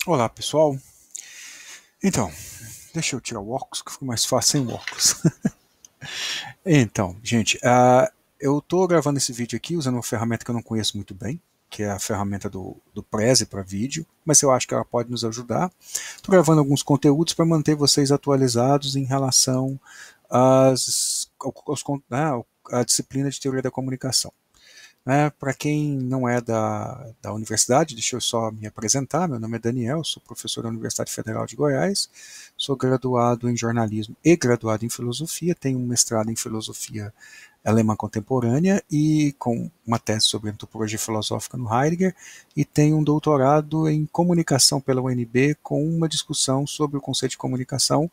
Olá pessoal, então, deixa eu tirar o óculos que ficou mais fácil sem o óculos. Então, gente, eu estou gravando esse vídeo aqui usando uma ferramenta que eu não conheço muito bem, que é a ferramenta do Prezi para vídeo, mas eu acho que ela pode nos ajudar. Estou gravando alguns conteúdos para manter vocês atualizados em relação à disciplina de teoria da comunicação. Para quem não é da universidade, deixa eu só me apresentar. Meu nome é Daniel, sou professor da Universidade Federal de Goiás, sou graduado em jornalismo e graduado em filosofia, tenho um mestrado em filosofia alemã contemporânea e com uma tese sobre antropologia filosófica no Heidegger, e tenho um doutorado em comunicação pela UNB com uma discussão sobre o conceito de comunicação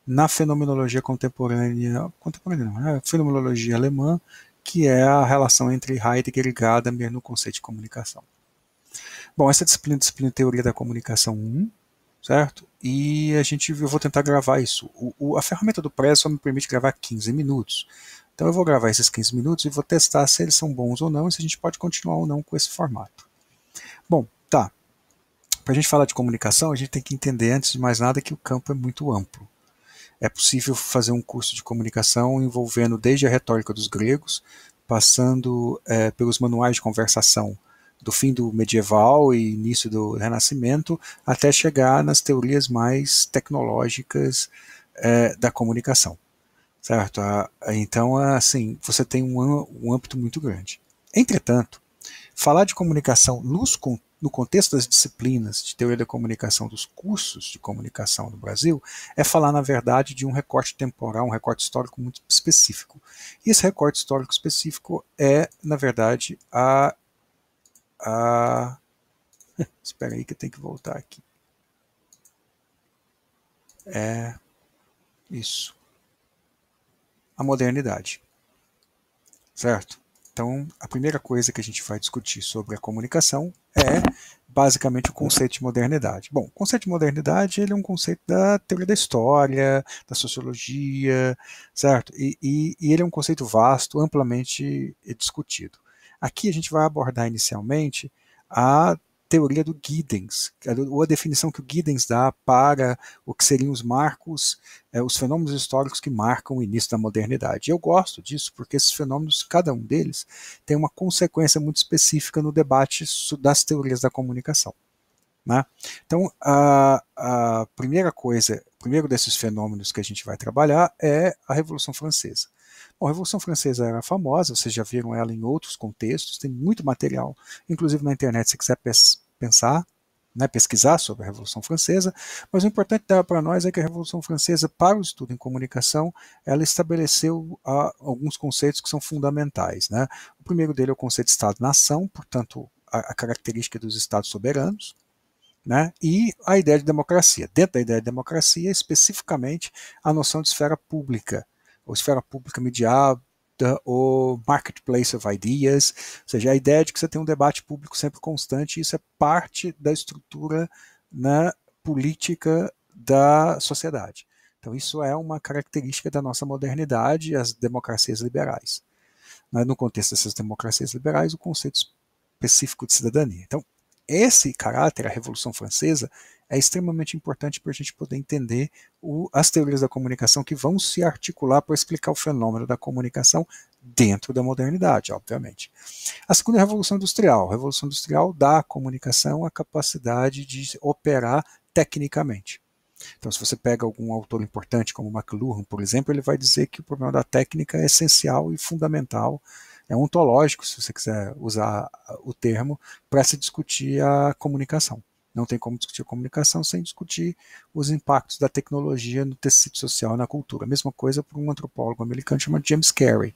na fenomenologia contemporânea não, fenomenologia alemã, que é a relação entre Heidegger e Gadamer no conceito de comunicação. Bom, essa disciplina de teoria da comunicação 1, certo? E eu vou tentar gravar isso. A ferramenta do Prezi só me permite gravar 15 minutos. Então eu vou gravar esses 15 minutos e vou testar se eles são bons ou não e se a gente pode continuar ou não com esse formato. Bom, tá. Para a gente falar de comunicação, a gente tem que entender, antes de mais nada, que o campo é muito amplo. É possível fazer um curso de comunicação envolvendo desde a retórica dos gregos, passando pelos manuais de conversação do fim do medieval e início do Renascimento, até chegar nas teorias mais tecnológicas da comunicação, certo? Então, assim, você tem um âmbito muito grande. Entretanto, falar de comunicação no contexto das disciplinas de teoria da comunicação, dos cursos de comunicação no Brasil, é falar, na verdade, de um recorte temporal, um recorte histórico muito específico. E esse recorte histórico específico é, na verdade, a espera aí que eu tenho que voltar aqui. É isso. A modernidade. Certo? Então, a primeira coisa que a gente vai discutir sobre a comunicação é basicamente o conceito de modernidade. Bom, o conceito de modernidade ele é um conceito da teoria da história, da sociologia, certo? E ele é um conceito vasto, amplamente discutido. Aqui a gente vai abordar inicialmente a teoria do Giddens, ou a definição que o Giddens dá para o que seriam os marcos, os fenômenos históricos que marcam o início da modernidade. Eu gosto disso porque esses fenômenos, cada um deles, tem uma consequência muito específica no debate das teorias da comunicação. Né? Então, a primeira coisa, o primeiro desses fenômenos que a gente vai trabalhar é a Revolução Francesa. Bom, a Revolução Francesa era famosa, vocês já viram ela em outros contextos, tem muito material, inclusive na internet, se você quiser pensar, pesquisar sobre a Revolução Francesa, mas o importante dela para nós é que a Revolução Francesa, para o estudo em comunicação, ela estabeleceu alguns conceitos que são fundamentais. Né? O primeiro dele é o conceito de Estado-nação, portanto, a característica dos Estados soberanos, né? E a ideia de democracia. Dentro da ideia de democracia, especificamente, a noção de esfera pública, ou esfera pública mediada, ou marketplace of ideas, ou seja, a ideia de que você tem um debate público sempre constante, e isso é parte da estrutura, né, política da sociedade. Então, isso é uma característica da nossa modernidade, as democracias liberais. No contexto dessas democracias liberais, o conceito específico de cidadania. Então, esse caráter, a Revolução Francesa, é extremamente importante para a gente poder entender as teorias da comunicação que vão se articular para explicar o fenômeno da comunicação dentro da modernidade, obviamente. A segunda é a Revolução Industrial. A Revolução Industrial dá à comunicação a capacidade de operar tecnicamente. Então, se você pega algum autor importante como McLuhan, por exemplo, ele vai dizer que o problema da técnica é essencial e fundamental, é ontológico, se você quiser usar o termo, para se discutir a comunicação. Não tem como discutir a comunicação sem discutir os impactos da tecnologia no tecido social e na cultura. A mesma coisa para um antropólogo americano chamado James Carey.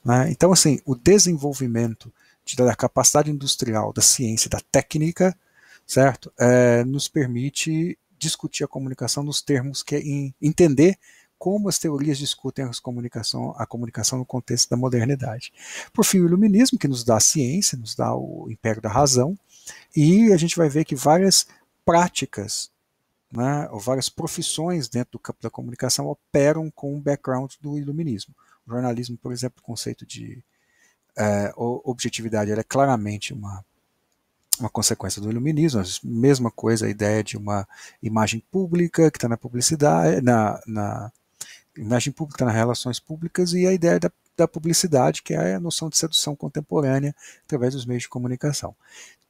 Né? Então, assim, o desenvolvimento da capacidade industrial, da ciência, da técnica, certo, nos permite discutir a comunicação nos termos entender como as teorias discutem a comunicação no contexto da modernidade. Por fim, o iluminismo, que nos dá a ciência, nos dá o império da razão, e a gente vai ver que várias práticas, né, ou várias profissões dentro do campo da comunicação operam com o background do iluminismo. O jornalismo, por exemplo, o conceito de objetividade, ela é claramente uma consequência do iluminismo, a mesma coisa a ideia de uma imagem pública que está na publicidade, na imagem pública, nas relações públicas, e a ideia da publicidade, que é a noção de sedução contemporânea através dos meios de comunicação.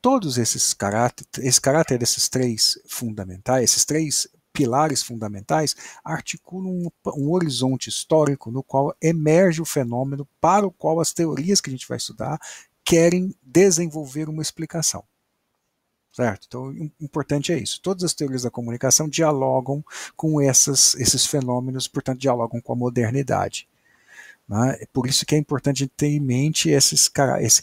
Todos esse caráter desses três fundamentais, esses três pilares fundamentais, articulam um horizonte histórico no qual emerge o fenômeno para o qual as teorias que a gente vai estudar querem desenvolver uma explicação. Certo? Então, o importante é isso. Todas as teorias da comunicação dialogam com esses fenômenos, portanto, dialogam com a modernidade. Né? Por isso que é importante ter em mente esse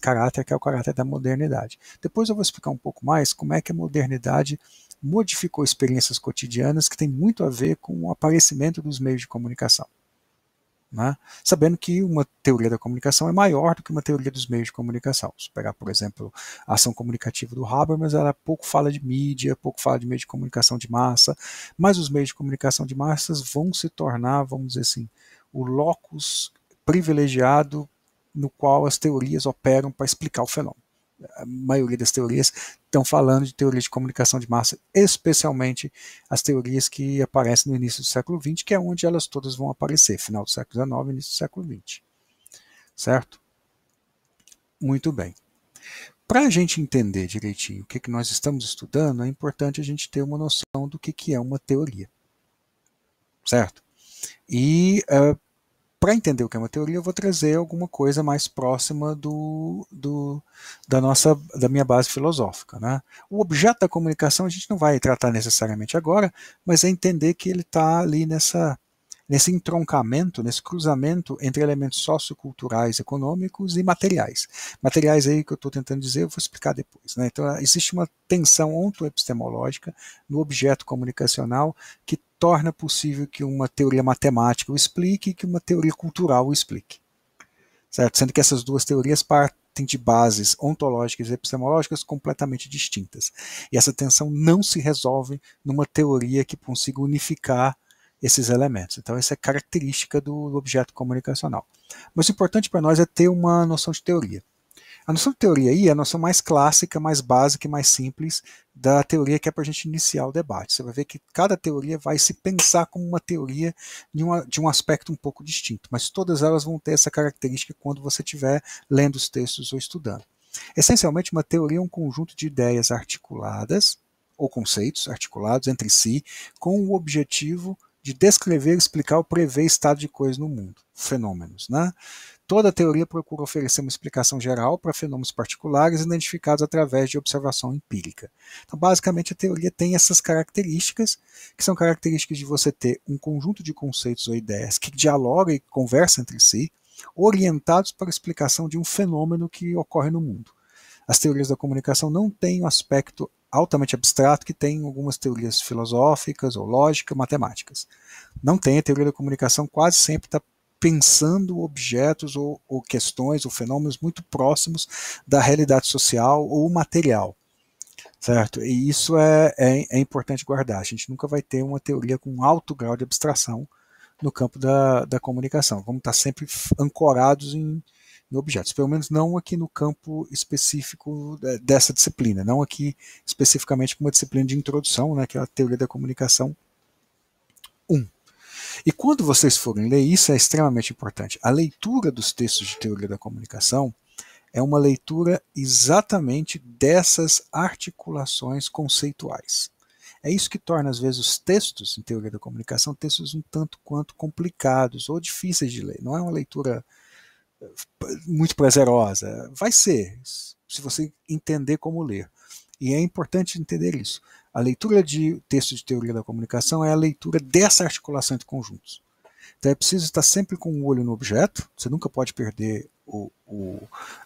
caráter que é o caráter da modernidade. Depois eu vou explicar um pouco mais como é que a modernidade modificou experiências cotidianas que tem muito a ver com o aparecimento dos meios de comunicação. Né? Sabendo que uma teoria da comunicação é maior do que uma teoria dos meios de comunicação. Se pegar, por exemplo, a ação comunicativa do Habermas, ela pouco fala de mídia, pouco fala de meio de comunicação de massa, mas os meios de comunicação de massas vão se tornar, vamos dizer assim, o locus privilegiado no qual as teorias operam para explicar o fenômeno. A maioria das teorias estão falando de teorias de comunicação de massa, especialmente as teorias que aparecem no início do século XX, que é onde elas todas vão aparecer, final do século XIX, início do século XX. Certo? Muito bem. Para a gente entender direitinho o que nós estamos estudando, é importante a gente ter uma noção do que é uma teoria. Certo? E para entender o que é uma teoria, eu vou trazer alguma coisa mais próxima da minha base filosófica. Né? O objeto da comunicação a gente não vai tratar necessariamente agora, mas é entender que ele está ali nesse entroncamento, nesse cruzamento entre elementos socioculturais, econômicos e materiais. Materiais aí que eu estou tentando dizer, eu vou explicar depois. Né? Então, existe uma tensão ontoepistemológica no objeto comunicacional que torna possível que uma teoria matemática o explique e que uma teoria cultural o explique. Certo? Sendo que essas duas teorias partem de bases ontológicas e epistemológicas completamente distintas. E essa tensão não se resolve numa teoria que consiga unificar esses elementos. Então, essa é característica do objeto comunicacional. Mas o importante para nós é ter uma noção de teoria. A noção de teoria aí é a noção mais clássica, mais básica e mais simples da teoria que é para a gente iniciar o debate. Você vai ver que cada teoria vai se pensar como uma teoria de um aspecto um pouco distinto, mas todas elas vão ter essa característica quando você estiver lendo os textos ou estudando. Essencialmente, uma teoria é um conjunto de ideias articuladas, ou conceitos articulados entre si, com o objetivo de descrever, explicar ou prever estado de coisas no mundo, fenômenos. Né? Toda teoria procura oferecer uma explicação geral para fenômenos particulares identificados através de observação empírica. Então, basicamente, a teoria tem essas características, que são características de você ter um conjunto de conceitos ou ideias que dialogam e conversam entre si, orientados para a explicação de um fenômeno que ocorre no mundo. As teorias da comunicação não têm um aspecto altamente abstrato que tem algumas teorias filosóficas ou lógicas, matemáticas. Não tem, a teoria da comunicação quase sempre está pensando objetos ou questões ou fenômenos muito próximos da realidade social ou material. Certo? E isso é importante guardar. A gente nunca vai ter uma teoria com alto grau de abstração no campo da comunicação. Vamos estar sempre ancorados em objetos, pelo menos não aqui no campo específico dessa disciplina, não aqui especificamente como uma disciplina de introdução, né, que é a teoria da comunicação 1. E quando vocês forem ler, isso é extremamente importante. A leitura dos textos de teoria da comunicação é uma leitura exatamente dessas articulações conceituais. É isso que torna, às vezes, os textos em teoria da comunicação textos um tanto quanto complicados ou difíceis de ler. Não é uma leitura muito prazerosa. Vai ser, se você entender como ler. E é importante entender isso. A leitura de textos de teoria da comunicação é a leitura dessa articulação entre conjuntos. Então é preciso estar sempre com o olho no objeto, você nunca pode perder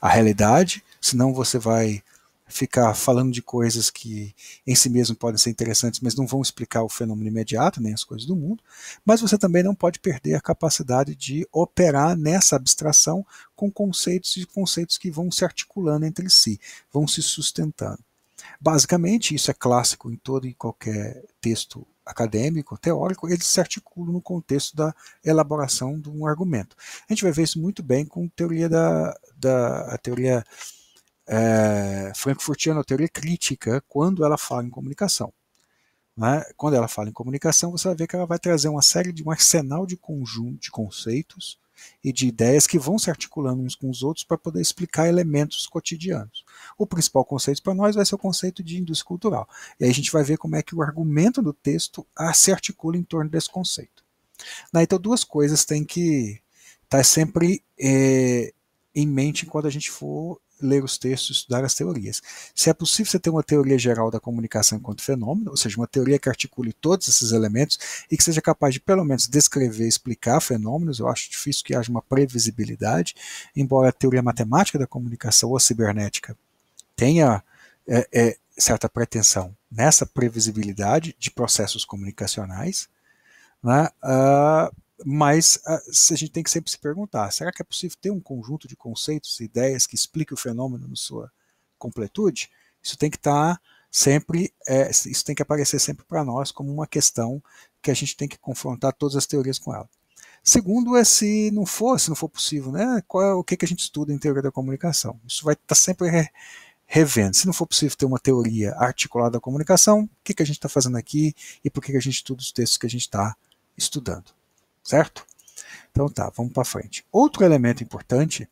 a realidade, senão você vai ficar falando de coisas que em si mesmo podem ser interessantes, mas não vão explicar o fenômeno imediato, nem as coisas do mundo. Mas você também não pode perder a capacidade de operar nessa abstração com conceitos e conceitos que vão se articulando entre si, vão se sustentando. Basicamente, isso é clássico em todo e qualquer texto acadêmico, teórico, eles se articulam no contexto da elaboração de um argumento. A gente vai ver isso muito bem com a teoria frankfurtiana, ou teoria crítica, quando ela fala em comunicação. Né? Quando ela fala em comunicação, você vai ver que ela vai trazer uma série de um arsenal de conjunto de conceitos e de ideias que vão se articulando uns com os outros para poder explicar elementos cotidianos. O principal conceito para nós vai ser o conceito de indústria cultural. E aí a gente vai ver como é que o argumento do texto se articula em torno desse conceito. Então, duas coisas têm que estar sempre em mente quando a gente for ler os textos, estudar as teorias. Se é possível você ter uma teoria geral da comunicação enquanto fenômeno, ou seja, uma teoria que articule todos esses elementos e que seja capaz de, pelo menos, descrever, explicar fenômenos, eu acho difícil que haja uma previsibilidade, embora a teoria matemática da comunicação ou a cibernética tenha certa pretensão nessa previsibilidade de processos comunicacionais, né? Mas a gente tem que sempre se perguntar, será que é possível ter um conjunto de conceitos e ideias que explique o fenômeno na sua completude? Isso tem que estar sempre, isso tem que aparecer sempre para nós como uma questão que a gente tem que confrontar todas as teorias com ela. Segundo se não for possível, né, o que a gente estuda em teoria da comunicação? Isso vai estar sempre revendo. Se não for possível ter uma teoria articulada da comunicação, o que a gente está fazendo aqui e por que a gente estuda os textos que a gente está estudando, certo? Então tá, vamos para frente. Outro elemento importante,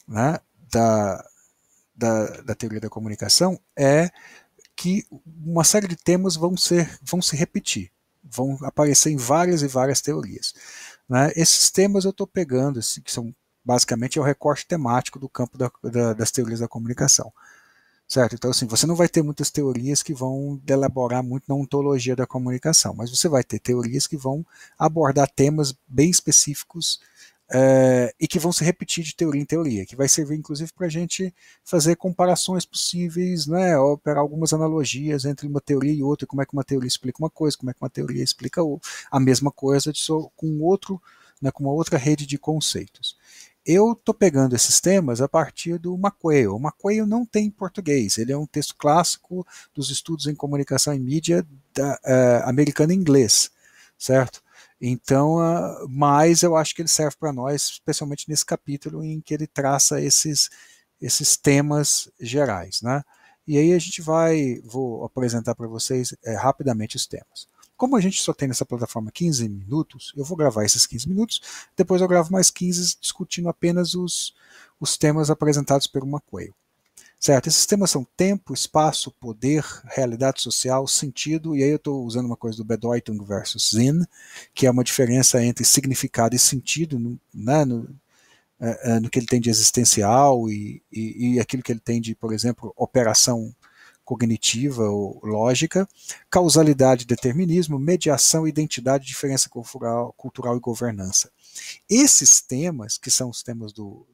né, da teoria da comunicação é que uma série de temas vão se repetir, vão aparecer em várias e várias teorias. Né? Esses temas eu estou pegando, que são basicamente o recorte temático do campo das teorias da comunicação. Certo? Então, assim, você não vai ter muitas teorias que vão elaborar muito na ontologia da comunicação, mas você vai ter teorias que vão abordar temas bem específicos e que vão se repetir de teoria em teoria, que vai servir, inclusive, para a gente fazer comparações possíveis, né, operar algumas analogias entre uma teoria e outra, como é que uma teoria explica uma coisa, como é que uma teoria explica a mesma coisa com outro, né, com uma outra rede de conceitos. Eu estou pegando esses temas a partir do Macquail. O Macquail não tem em português, ele é um texto clássico dos estudos em comunicação e mídia americano e inglês, certo? Então, mas eu acho que ele serve para nós, especialmente nesse capítulo em que ele traça esses temas gerais, né? E aí vou apresentar para vocês rapidamente os temas. Como a gente só tem nessa plataforma 15 minutos, eu vou gravar esses 15 minutos, depois eu gravo mais 15 discutindo apenas os temas apresentados pelo Macquail. Certo? Esses temas são tempo, espaço, poder, realidade social, sentido, e aí eu estou usando uma coisa do Bedeutung versus Sinn, que é uma diferença entre significado e sentido, né, no que ele tem de existencial e aquilo que ele tem de, por exemplo, operação cognitiva ou lógica, causalidade, determinismo, mediação, identidade, diferença cultural e governança. Esses temas, que são os temas do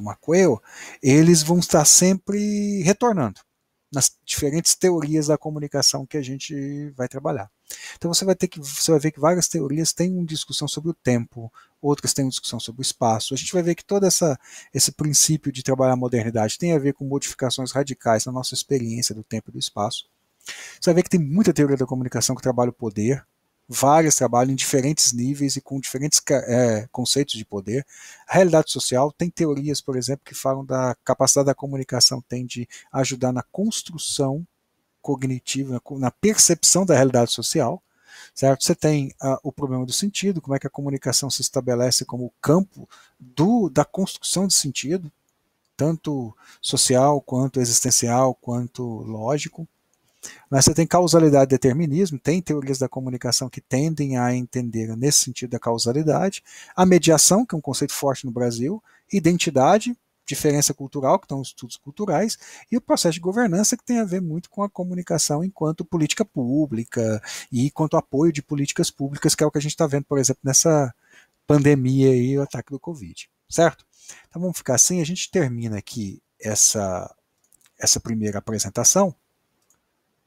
Macquail, eles vão estar sempre retornando nas diferentes teorias da comunicação que a gente vai trabalhar. Então você vai ver que várias teorias têm uma discussão sobre o tempo, outras têm uma discussão sobre o espaço. A gente vai ver que todo esse princípio de trabalhar a modernidade tem a ver com modificações radicais na nossa experiência do tempo e do espaço. Você vai ver que tem muita teoria da comunicação que trabalha o poder, várias trabalham em diferentes níveis e com diferentes conceitos de poder. A realidade social tem teorias, por exemplo, que falam da capacidade da comunicação tem de ajudar na construção cognitiva, na percepção da realidade social. Certo? Você tem o problema do sentido, como é que a comunicação se estabelece como campo da construção de sentido, tanto social, quanto existencial, quanto lógico. Mas você tem causalidade e determinismo, tem teorias da comunicação que tendem a entender nesse sentido da causalidade, a mediação, que é um conceito forte no Brasil, identidade, diferença cultural, que estão os estudos culturais, e o processo de governança, que tem a ver muito com a comunicação enquanto política pública e quanto apoio de políticas públicas, que é o que a gente está vendo, por exemplo, nessa pandemia e o ataque do Covid, certo? Então vamos ficar assim, a gente termina aqui essa primeira apresentação,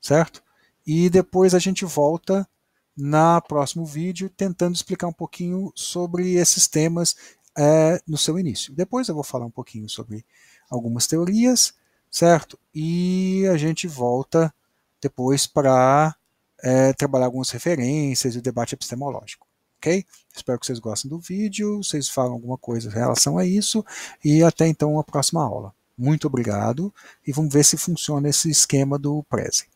certo? E depois a gente volta no próximo vídeo tentando explicar um pouquinho sobre esses temas no seu início. Depois eu vou falar um pouquinho sobre algumas teorias, certo? E a gente volta depois para trabalhar algumas referências e o debate epistemológico. Ok? Espero que vocês gostem do vídeo, vocês falam alguma coisa em relação a isso e até então a próxima aula. Muito obrigado e vamos ver se funciona esse esquema do Prezi.